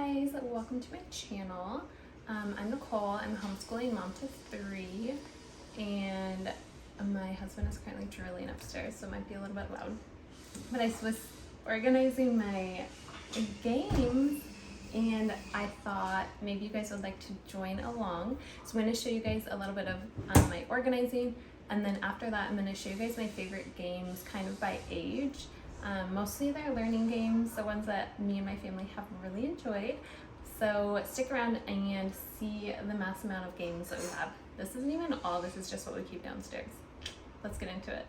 guys, welcome to my channel. I'm Nicole. I'm a homeschooling mom to 3, and my husband is currently drilling upstairs, so it might be a little bit loud. But I was organizing my games, and I thought maybe you guys would like to join along. So I'm going to show you guys a little bit of my organizing, and then after that I'm going to show you guys my favorite games kind of by age. Mostly they're learning games, the ones that me and my family have really enjoyed. So stick around and see the mass amount of games that we have. This isn't even all, this is just what we keep downstairs. Let's get into it.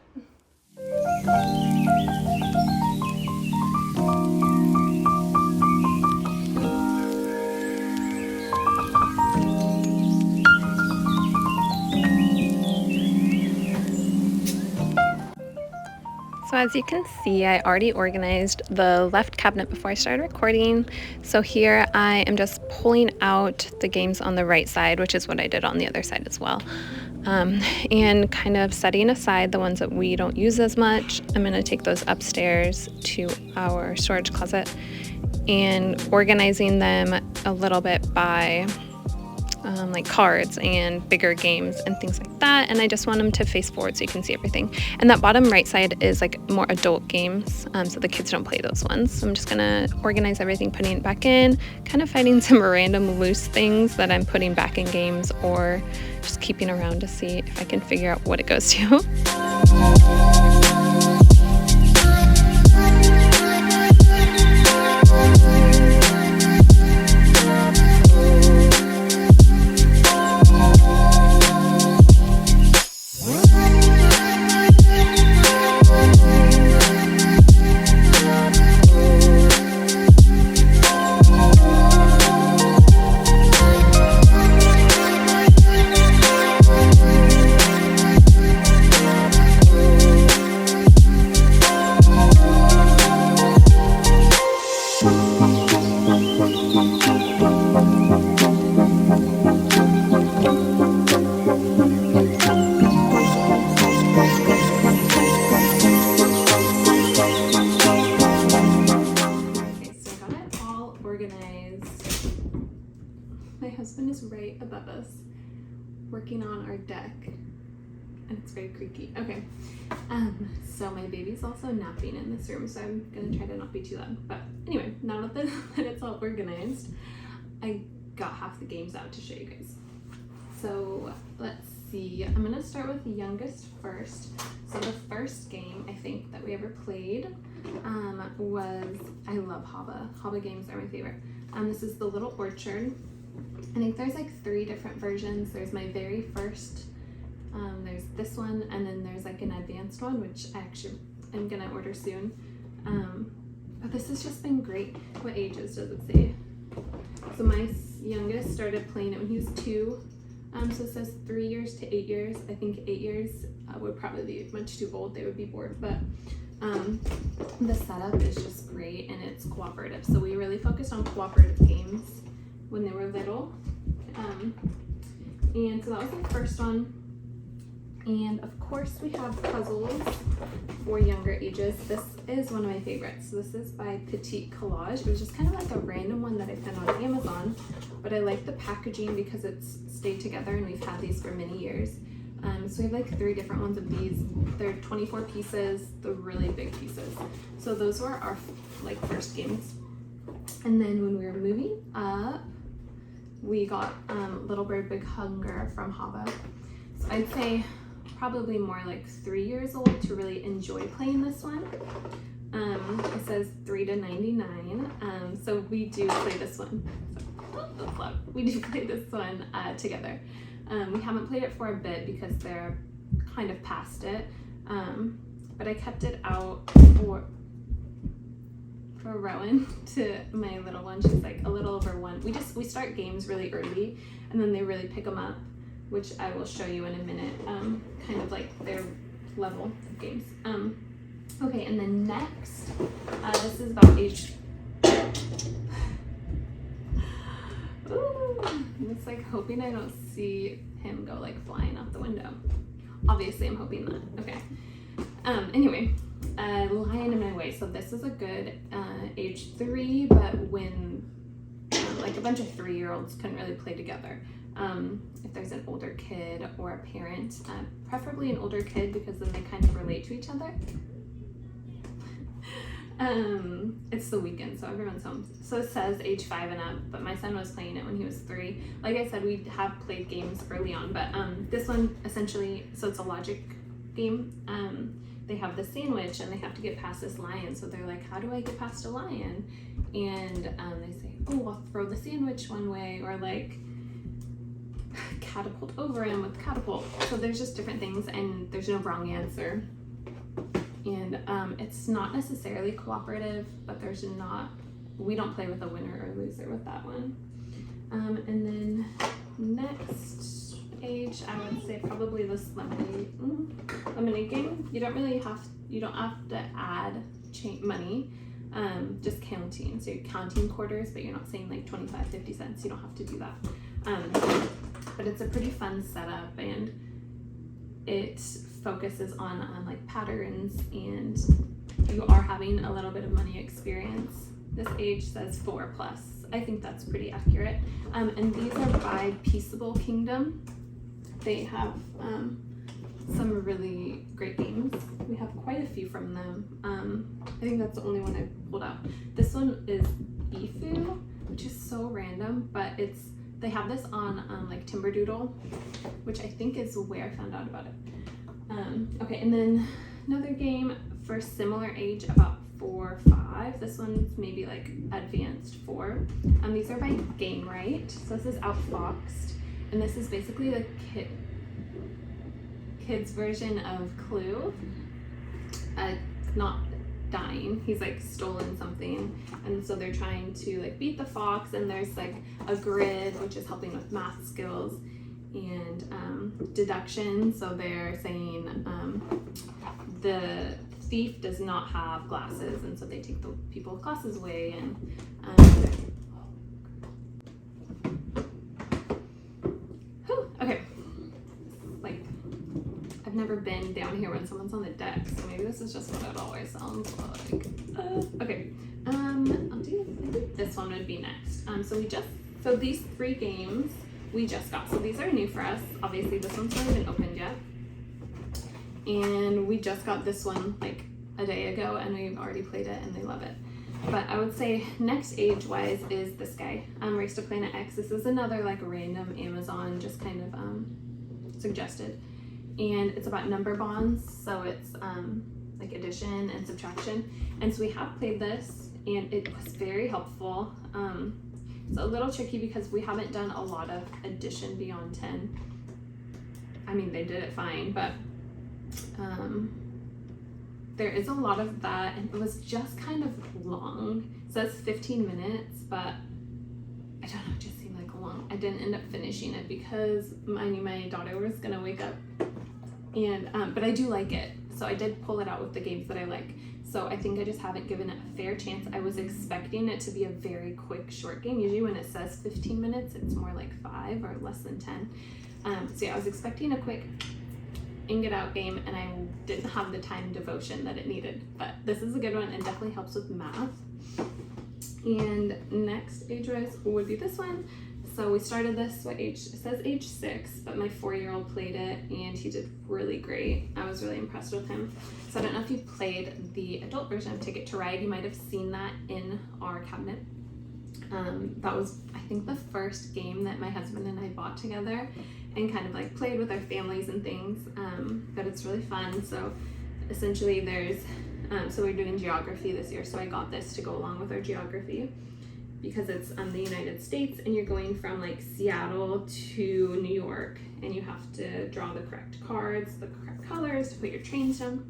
So as you can see, I already organized the left cabinet before I started recording. So here I am just pulling out the games on the right side, which is what I did on the other side as well. And kind of setting aside the ones that we don't use as much. I'm going to take those upstairs to our storage closet and organizing them a little bit by like cards and bigger games and things like that, and I just want them to face forward so you can see everything. And that bottom right side is like more adult games, so the kids don't play those ones. So I'm just gonna organize everything, putting it back in, kind of finding some random loose things that I'm putting back in games or just keeping around to see if I can figure out what it goes to. My husband is right above us working on our deck, and it's very creaky. Okay, so my baby's also napping in this room, so I'm gonna try to not be too loud. But anyway, now that it's all organized, I got half the games out to show you guys. So let's see, I'm gonna start with the youngest first. So the first game I think that we ever played was, I love Haba. Haba games are my favorite. This is the Little Orchard. I think there's like 3 different versions. There's my very first, there's this one, and then there's like an advanced one, which I actually am gonna order soon. But this has just been great. What ages does it say? So my youngest started playing it when he was 2. So it says 3 years to 8 years. I think 8 years would probably be much too old. They would be bored, but the setup is just great, and it's cooperative. So we really focused on cooperative games when they were little. And so that was the first one. And of course we have puzzles for younger ages. This is one of my favorites. So this is by Petite Collage. It was just kind of like a random one that I found on Amazon, but I like the packaging because it's stayed together, and we've had these for many years. So we have like 3 different ones of these. They're 24 pieces, the really big pieces. So those were our like first games. And then when we were moving up, we got Little Bird Big Hunger from Haba. So I'd say probably more like 3 years old to really enjoy playing this one. It says 3 to 99. So we do play this one. That's loud. We do play this one together. We haven't played it for a bit because they're kind of past it. But I kept it out for Rowan, to my little one. She's like a little over 1. We start games really early, and then they really pick them up, which I will show you in a minute, kind of like their level of games. Okay, and then next, this is about age, ooh, it's like hoping I don't see him go like flying out the window. Obviously I'm hoping that. Okay, anyway, Lion in My Way. So this is a good age 3, but when like a bunch of 3-year-olds couldn't really play together. If there's an older kid or a parent, preferably an older kid, because then they kind of relate to each other. It's the weekend, so everyone's home. So it says age 5 and up, but my son was playing it when he was 3. Like I said, we have played games early on, but this one essentially, so it's a logic game. They have the sandwich and they have to get past this lion. So they're like, how do I get past a lion? And they say, oh, I'll throw the sandwich one way, or like catapult over him with catapult. So there's just different things, and there's no wrong answer. And it's not necessarily cooperative, but we don't play with a winner or loser with that one. And then next age, I would say probably this lemonade game. You don't have to add money, just counting. So you're counting quarters, but you're not saying like 25, 50 cents. You don't have to do that. But it's a pretty fun setup, and it focuses on like patterns, and you are having a little bit of money experience. This age says 4+. I think that's pretty accurate. And these are by Peaceable Kingdom. They have some really great games. We have quite a few from them. I think that's the only one I pulled out. This one is Ifu, which is so random, but they have this on like Timberdoodle, which I think is where I found out about it. Okay, and then another game for similar age, about 4, 5. This one's maybe like advanced 4. These are by Game Right. So this is Outfoxed, and this is basically the kids version of Clue. Not dying. He's like stolen something, and so they're trying to like beat the fox, and there's like a grid which is helping with math skills and deduction. So they're saying the thief does not have glasses, and so they take the people with glasses away, and okay, like I've never been down here when someone's on the deck, so maybe this is just what it always sounds like. Okay, I think this one would be next. So these 3 games we just got. So these are new for us. Obviously this one's not even opened yet. And we just got this one like a day ago, and we've already played it and they love it. But I would say next age-wise is this guy, Race to Planet X. This is another like random Amazon just kind of suggested. And it's about number bonds. So it's like addition and subtraction. And so we have played this, and it was very helpful. It's a little tricky because we haven't done a lot of addition beyond 10. I mean, they did it fine, but there is a lot of that, and it was just kind of long. It says 15 minutes, but I don't know, it just seemed like long. I didn't end up finishing it because I knew my daughter was gonna wake up, and but I do like it, so I did pull it out with the games that I like. So I think I just haven't given it a fair chance. I was expecting it to be a very quick, short game. Usually when it says 15 minutes, it's more like 5 or less than 10. So yeah, I was expecting a quick in-get-out game, and I didn't have the time devotion that it needed. But this is a good one and definitely helps with math. And next age-wise would be this one. So we started this, what age? It says age 6, but my 4-year-old played it and he did really great. I was really impressed with him. So I don't know if you played the adult version of Ticket to Ride. You might have seen that in our cabinet. That was, I think, the first game that my husband and I bought together and kind of like played with our families and things. But it's really fun. So essentially there's, so we're doing geography this year. So I got this to go along with our geography, because it's the United States, and you're going from like Seattle to New York, and you have to draw the correct cards, the correct colors to put your trains down.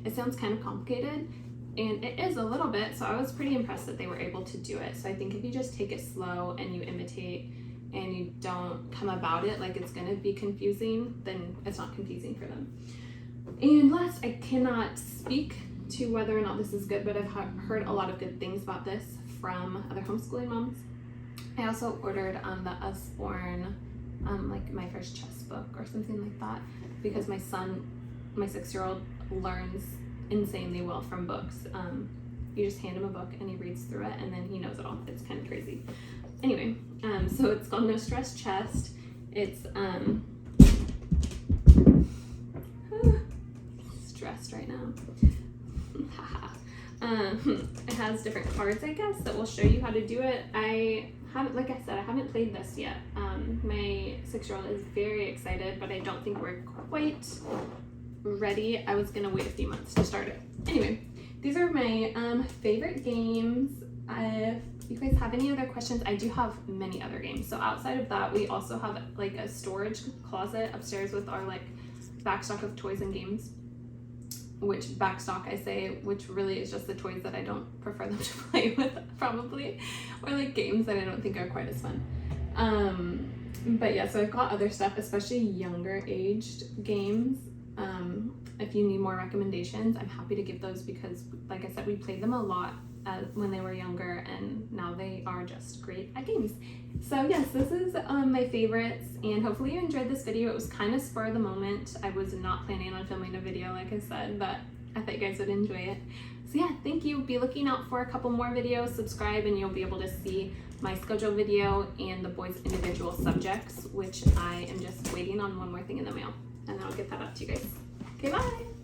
It sounds kind of complicated, and it is a little bit, so I was pretty impressed that they were able to do it. So I think if you just take it slow and you imitate and you don't come about it like it's going to be confusing, then it's not confusing for them. And last, I cannot speak to whether or not this is good, but I've heard a lot of good things about this from other homeschooling moms. I also ordered the Usborne, like my first chess book or something like that, because my son, my 6-year-old, learns insanely well from books. You just hand him a book and he reads through it and then he knows it all. It's kind of crazy. Anyway, So it's called No Stress Chest. It's stressed right now. It has different cards, I guess, that will show you how to do it. I haven't, like I said, I haven't played this yet. My 6-year-old is very excited, but I don't think we're quite ready. I was gonna wait a few months to start it. Anyway, these are my favorite games. If you guys have any other questions, I do have many other games. So outside of that, we also have like a storage closet upstairs with our like backstock of toys and games. Which backstock I say, which really is just the toys that I don't prefer them to play with, probably, or like games that I don't think are quite as fun. But yeah, so I've got other stuff, especially younger aged games. If you need more recommendations, I'm happy to give those because, like I said, we played them a lot when they were younger, and now they are just great at games. So yes, this is my favorites, and hopefully you enjoyed this video. It was kind of spur of the moment. I was not planning on filming a video, like I said, but I thought you guys would enjoy it. So yeah, thank you. Be looking out for a couple more videos. Subscribe and you'll be able to see my schedule video and the boys' individual subjects, which I am just waiting on one more thing in the mail, and I'll get that up to you guys. Okay, bye.